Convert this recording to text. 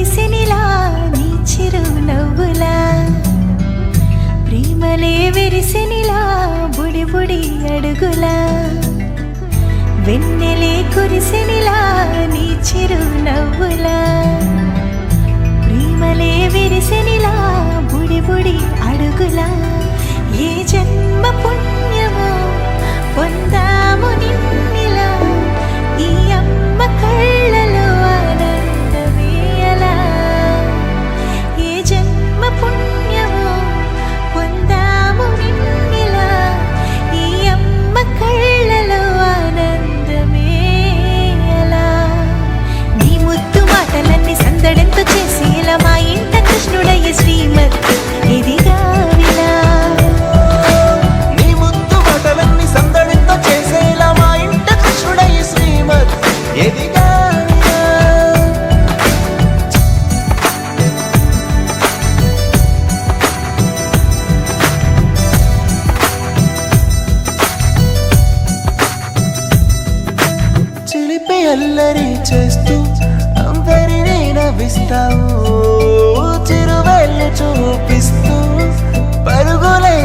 కురిసెనిలా నీ చిరు నవ్వులా ప్రేమలే విరిసెనిలా బుడి బుడి అడుగులా వెన్నెలే కురిసెనిలా నీ చిరు నవ్వులా ప్రేమలే విరిసెనిలా బుడి బుడి అడుగులా ఏ జన్మ పుణ్యమో పొందాము నిన్నిలా ఈ అమ్మ కళ్ళలో ఆనందమే అలా ఏ జన్మ పుణ్యమో పొందాము నిన్నిలా ఈ అమ్మ కళ్ళలో ఆనందమే అలా నీ ముద్దు మాటలన్నీ సందడంతో చేసేలా మా ఇంట కృష్ణుడయ్య శ్రీమత్ ఇదిగా విలా చిలిపి అల్లరి చేస్తూ అందరినీ నవ్విస్తావు చిరువెళ్ళు చూపిస్తూ పరుగులే